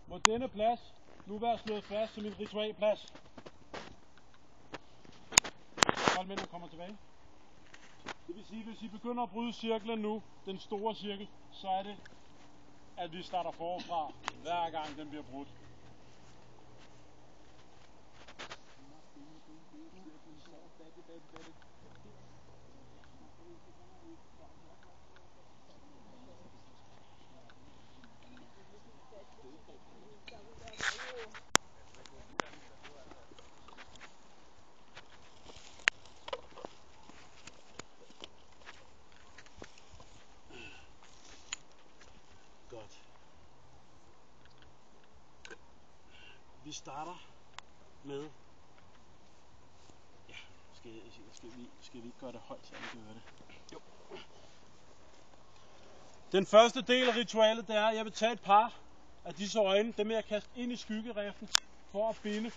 må denne plads nu være slået fast som en ritualplads. Troldmændene kommer tilbage. Det vil sige, hvis I begynder at bryde cirklen nu, den store cirkel, så er det, at vi starter forfra, hver gang den bliver brudt. Godt. Vi starter med... Ja, skal vi ikke gøre det højt, så vi kan høre det? Jo. Den første del af ritualet, det er, at jeg vil tage et par af disse øjne, dem jeg kaste ind i skyggeriften, for at finde,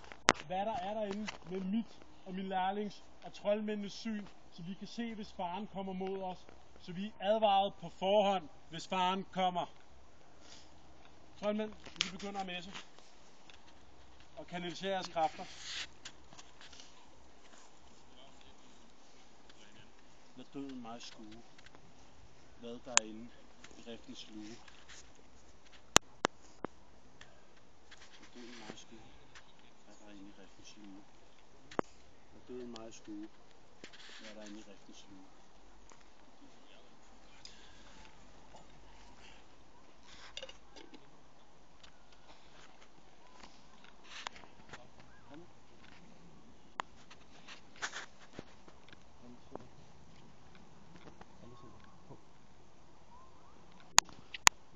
hvad der er derinde med mit og min lærlings og troldmændenes syn, så vi kan se, hvis faren kommer mod os, så vi er advaret på forhånd, hvis faren kommer. Troldmænd, vi begynder at messe og kanalisere jeres kræfter. Lad døden mig skue, hvad der er inde i riftens lue. Lad døden mig skue, hvad der er inde i riftens lue. Lad døden mig skue, hvad der er inde i riftens lue.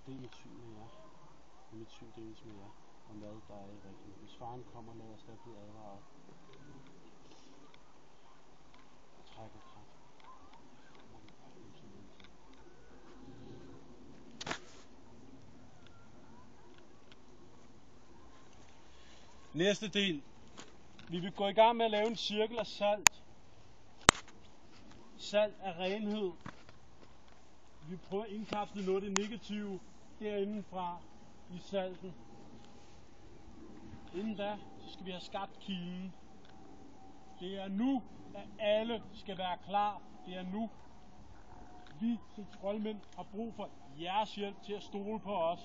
Det er mit syn med jer. Det er mit syn deles med jer, om hvad der er i ringen. Hvis faren kommer, lad os da blive advaret. Jeg trækker kraft. Næste del. Vi vil gå i gang med at lave en cirkel af salt. Salt er renhed. Vi prøver at indkapsle noget af det negative derindefra i salten. Inden da, så skal vi have skabt kilden. Det er nu, at alle skal være klar. Det er nu, vi som troldmænd har brug for jeres hjælp til at stole på os.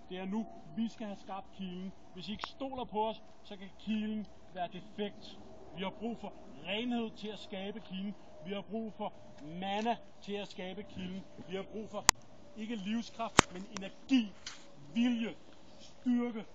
Det er nu, vi skal have skabt kilden. Hvis I ikke stoler på os, så kan kilden være defekt. Vi har brug for renhed til at skabe kilden. Vi har brug for mana til at skabe kilden. Vi har brug for ikke livskraft, men energi, vilje, styrke.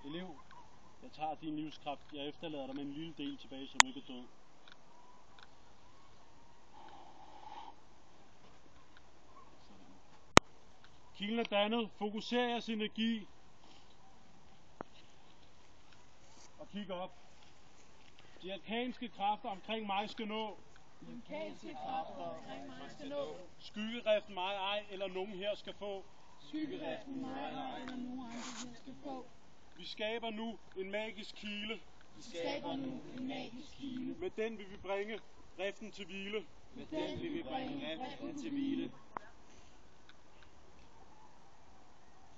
Elev, jeg tager din livskraft. Jeg efterlader dig med en lille del tilbage, så du ikke er død. Kilden er dannet. Fokuser jeres energi. Og kig op. De arkanske kræfter omkring mig skal nå. Skyggeriften mig ej, eller nogen her skal få. Vi skaber nu en magisk kile. Med den vil vi bringe riften til hvile.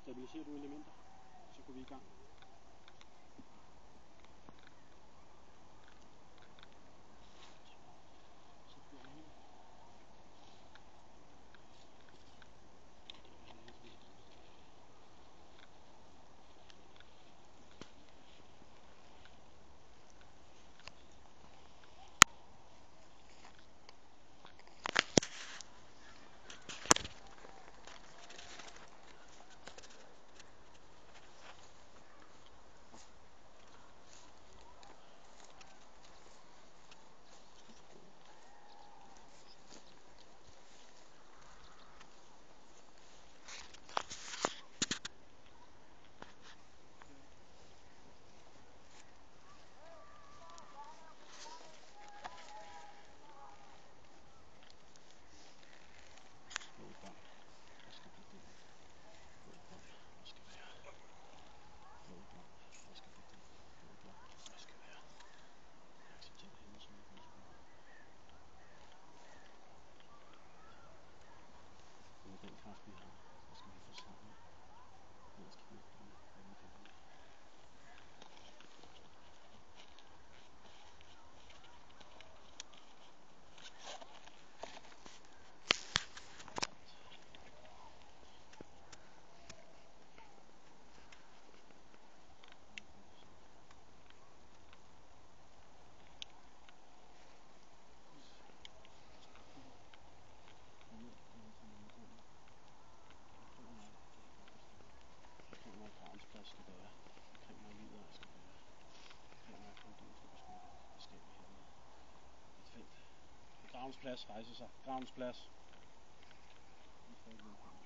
Stabiliserer du elementer, så går vi i gang. jeg skal være. Omkring mig livet, jeg skal være. Omkring mig korridoren skal beskytte. Det skal vi hermed. Et felt. Gravens plads rejser sig. Gravens plads. Vi får et velkommen.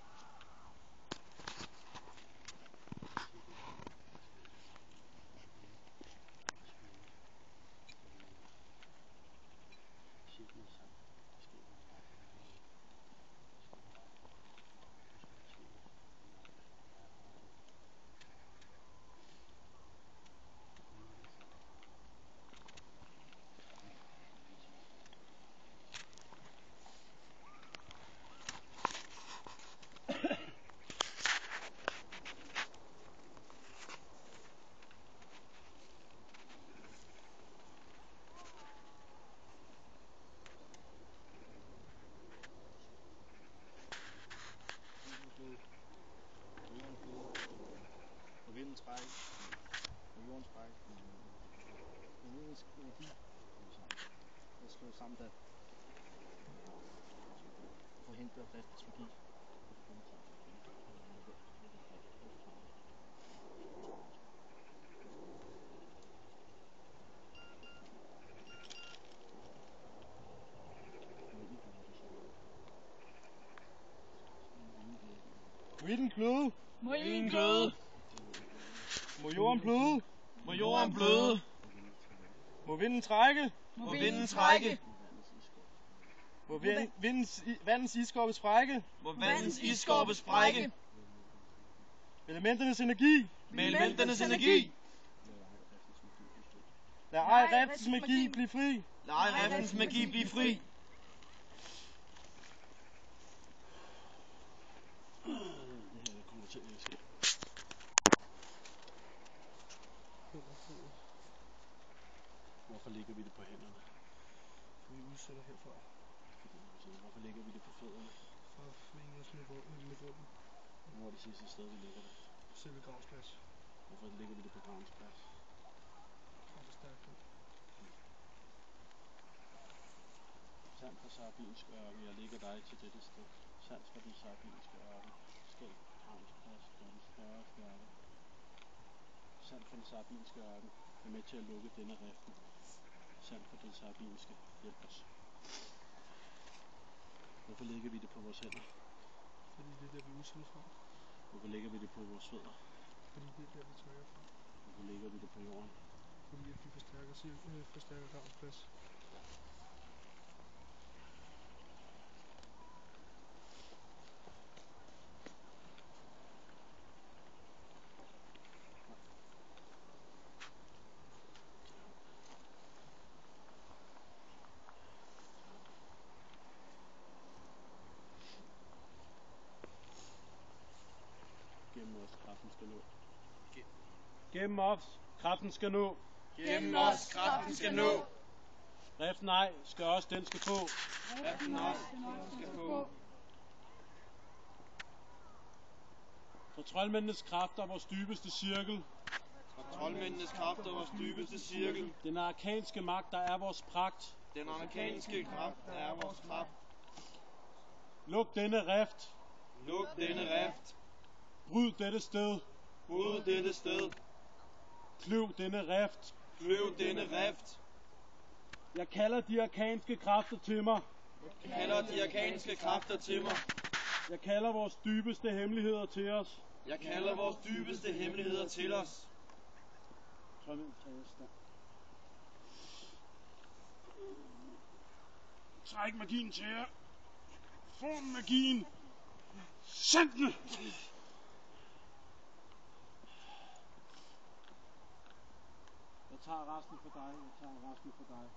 På vindens række, på jordens række, på vindens energi, jeg slår sammen der forhindrer driftens magi. Må ilden gløde! Må ilden gløde! Må jorden bløde! Må jorden bløde! Må vinden trække! Må vinden trække! Må vandens iskopper sprække! Må vandens iskopper sprække! Elementernes energi! Med elementernes energi! Lad ej riftens magi blive fri! Lad ej riftens magi blive fri! Det her kommer til at ske. Hvorfor lægger vi det på hænderne? For vi udsætter herfra. Hvorfor lægger vi det på fødderne? For at forene os med gruppen. Hvor er det sidste sted, vi lægger det? På selve gravsplads. Hvorfor lægger vi det på gravens plads? For at forstærke den. Sand fra Sardinske ørken, jeg lægger dig til dette sted. Sand fra den Sardinske ørken, skab gravens plads, gør den større og stærkere. Sand fra den Sardinske ørken er med til at lukke denne riften. Sand fra den Sardinske, hjælp os. Hvorfor lægger vi det på vores hænder? Fordi det er der, vi udsætter fra. Hvorfor lægger vi det på vores fødder? Fordi det er der, vi trækker fra. Hvorfor lægger vi det på jorden? Fordi at vi forstærker gravens plads. Gennem os, kraften skal nå. Gennem os, kraften skal nå. Gennem os, kraften skal nå. Riften ej, skal også den skal få. Riften også, den skal få. For troldmændenes kræfter er vores dybeste cirkel. For troldmændenes kraft er vores dybeste cirkel. Den arkanske magt, der er vores pragt. Den amerikanske kraft er vores kraft. Luk denne rift. Luk denne rift. Bryd dette sted. Bryd dette sted. Kløv denne rift. Kløv denne rift. Jeg kalder de arkanske kræfter til mig. Jeg kalder de arkanske kræfter til mig. Jeg kalder vores dybeste hemmeligheder til os. Jeg kalder vores dybeste hemmeligheder til os. Træk magien til jer. Form magien. Send den! Jeg tager resten for dig. Jeg tager resten for dig.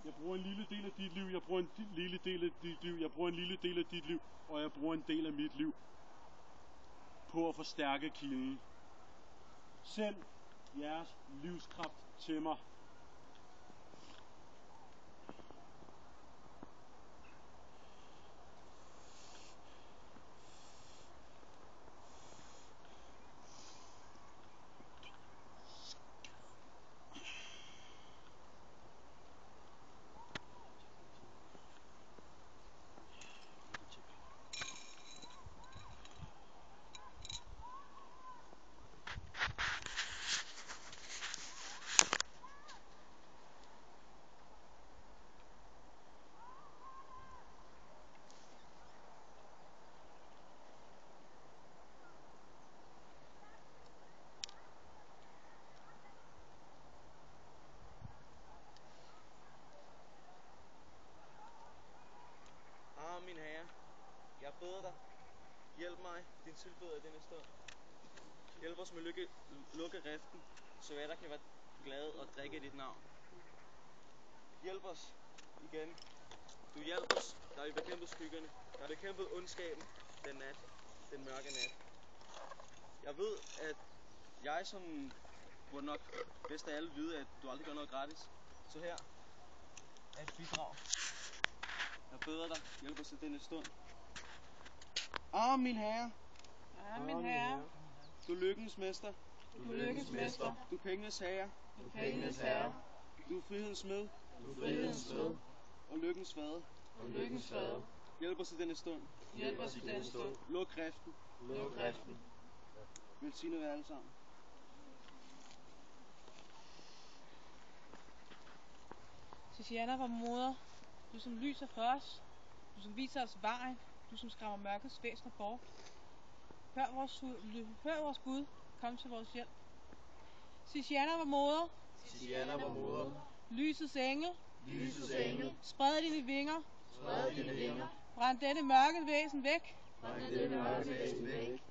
Jeg bruger en lille del af dit liv. Jeg bruger en lille del af dit liv. Jeg bruger en lille del af dit liv. Og jeg bruger en del af mit liv på at forstærke kilden. Send jeres livskraft til mig. din tilbeder i denne stund. Hjælp os med lukke riften, så der kan være glade og drikke dit navn. Hjælp os igen. Du hjælper os, der vi bekæmpet skyggerne, der vi bekæmpet ondskaben den mørke nat. Jeg ved, at jeg som burde nok bedst af alle vide, at du aldrig gør noget gratis. Så her er et bidrag. Jeg beder dig, hjælp os i denne stund. Min herre. Min herre. Du er lykkens mester. Du er lykkens mester. Du er pengenes herre. Du er pengenes herre. Du er frihedens smed. Du er frihedens smed. Og lykkens fader. Og lykkens fader. Hjælp os i denne stund. Hjælp os i denne stund. Luk riften. Luk riften. Velsigne jer alle sammen. Tiziana, vor moder, du som lyser for os, du som viser os vejen, du som skræmmer mørkets væsener bort. Hør vores bud, kom til vores hjælp. Tiziana, vor moder, Tiziana, vor moder, lysets engel, lysets engel, spred dine vinger, spred dine vinger, brænd dette mørke væsen væk, brænd dette mørke væsen væk,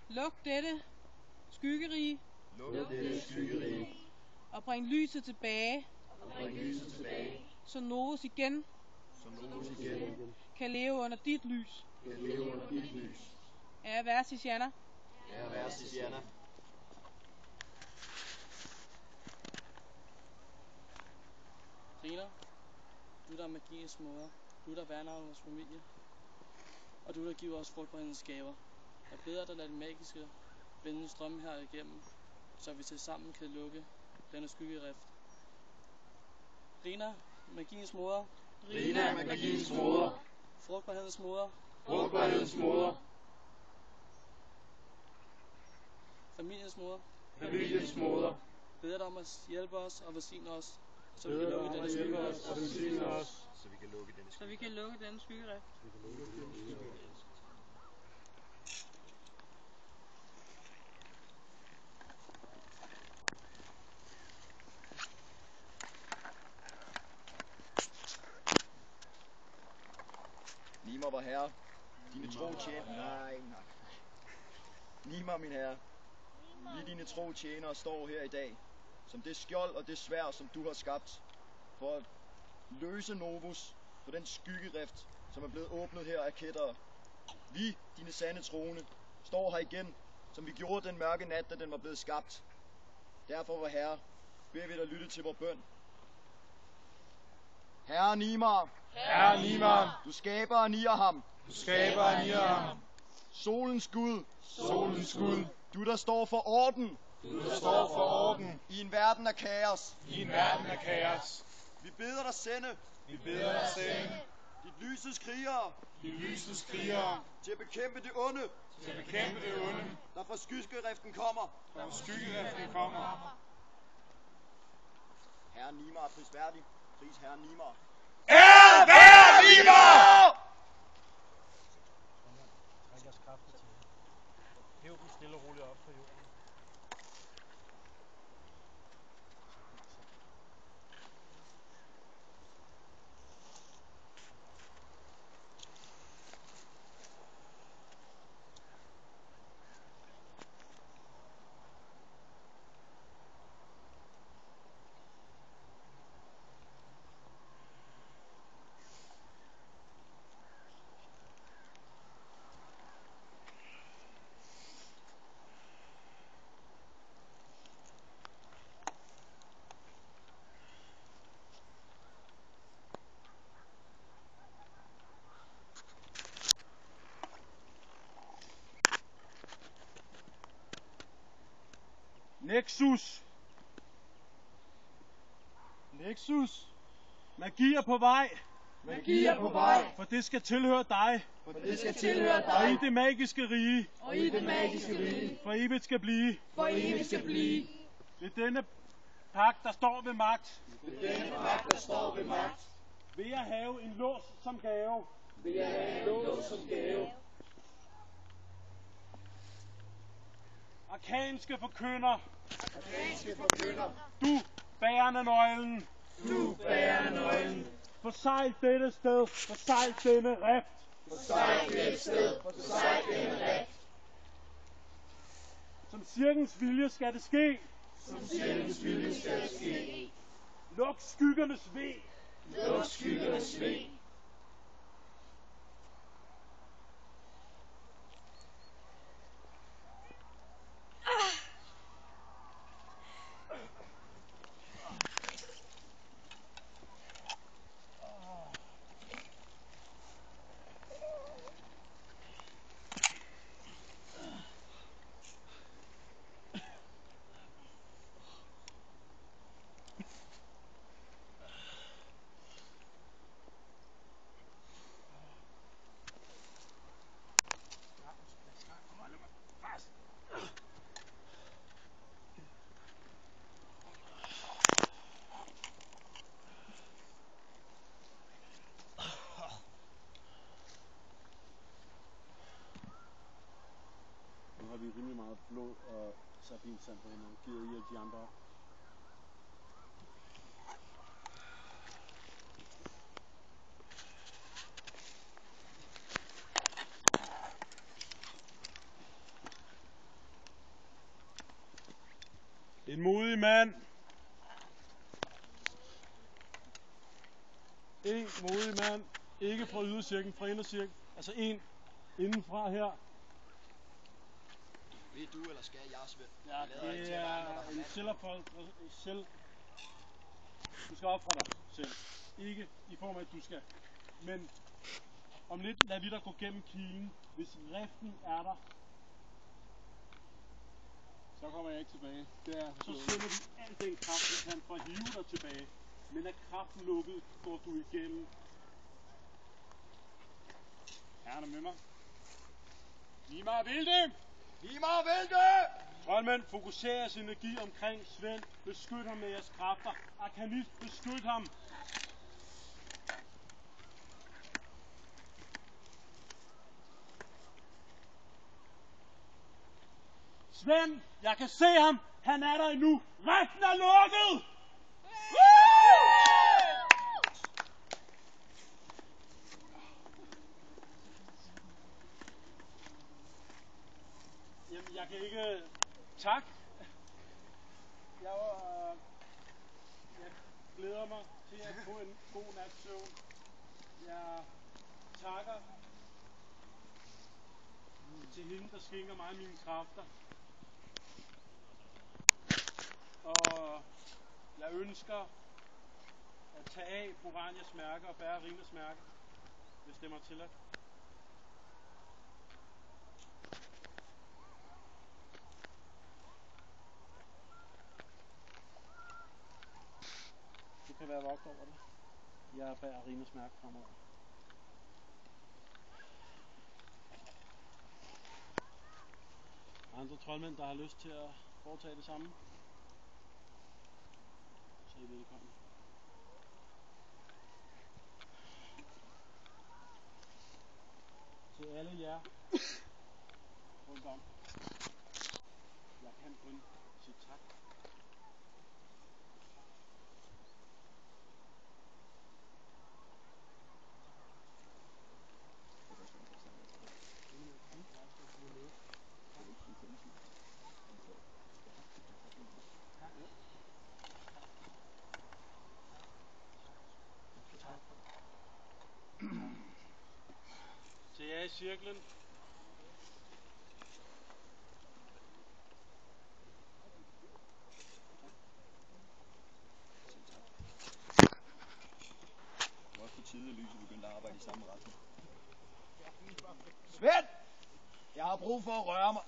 luk dette skyggerige, luk dette skyggerige, og bring lyset tilbage, og bring lyset tilbage, så Novus igen kan leve under dit lys. Ære være Tiziana. Ære være Tiziana. Rina, du der er magiens moder, du der værner om vores familie, og du der giver os frugtbarhedens gaver. Jeg beder dig, lad det magiske vinde strømme her igennem, så vi til sammen kan lukke denne skyggerift. Rina, magiens moder. Rina, magiens moder. Frugtbarhedens moder. Frugtbarhedens moder. Familiens moder. Familiens moder. Beder dig om at hjælpe os og velsigne os, så vi Beder kan dig om lukke at denne hjælpe os skyggerift. og velsigne os, Så vi kan lukke denne Så vi kan lukke denne skyggerift. Nima, vor herre, dine tro tjenere, Nima, min herre, vi dine tro tjenere står her i dag, som det skjold og det sværd, som du har skabt, for at løse Novus for den skyggerift, som er blevet åbnet her af kættere. Vi, dine sande troende, står her igen, som vi gjorde den mørke nat, da den var blevet skabt. Derfor, vor herre, beder vi dig lytte til vor bøn. Herre Nima, Herre Nima, du skaber og nier ham. du skaber og nier ham. Solens Gud, Solens Gud, du der står for orden du der står for orden i en verden af kaos. i en verden af kaos. Vi beder dig sende Vi beder dig sende dit lysets krigere de lysets krigere til at bekæmpe det onde, til at bekæmpe det onde, der fra skyggeriften kommer. når skyggeriften kommer. Herre Nima er prisværdig. Pris Herre Nima. Ære være Nima! Træk jeres kræfter til. Hæv dem stille og roligt op på jorden. Nexus. Nexus. Magi er på vej. Magi er på vej, For det skal tilhøre dig. for det skal tilhøre Og i dig, det magiske rige. og i det magiske rige, For evigt skal blive. for evigt skal blive. Ved denne pagt, der står ved magt. Denne magt, der står ved magt, Ved at have en lås som gave. vil jeg have en lås som gave. Arkanske forkynder. Arkanske forkynder, Du bærende nøglen. du bærer nøglen. Forsejl dette sted. Forsejl denne rift. Forsejl dette sted, forsejl denne ret. Som cirkens vilje skal det ske. Som sjælens vilje skal det ske. Luk skyggernes ve. Luk skyggernes ve. Nu har vi rimelig meget blod og sardinsand på hinanden. Gider I hjælpe de andre op? En modig mand. En modig mand. Ikke fra ydercirklen, fra indercirklen. Altså en indenfra her. Vil du, eller skal jeg, Svend? Ja, det er en selv. Du skal opfra dig selv. Ikke i form af, at du skal. Men om lidt lader vi dig gå gennem kilen. Hvis riften er der, Så kommer jeg ikke tilbage. Det er så sender vi al den kraft, vi kan for at hive dig tilbage. Men er kraften lukket, går du igennem. Herrene med mig. Giv mig vælte! Giv mig vælte! Troldmænd, fokuser jeres energi omkring Svend. Beskyt ham med jeres kræfter. Arkanist, beskyt ham. Svend, jeg kan se ham. Han er der endnu. Riften er lukket! Jamen, jeg kan ikke... Tak. Jeg glæder mig til at få en god nats søvn. Jeg takker til hende, der skænker mig mine kræfter. Og jeg ønsker at tage af Boranias mærke og bære Rinas mærke, hvis det mig tilladt. Du kan være vagt over det. Jeg bærer Rinas mærke fremover. Andre troldmænd, der har lyst til at foretage det samme, så er I velkommen. Til alle jer rundt om. Jeg kan kun sige tak. Til jer i cirklen. Det var også på tide, at lyset begyndte at arbejde i samme retning. Svend! Jeg har brug for at røre mig.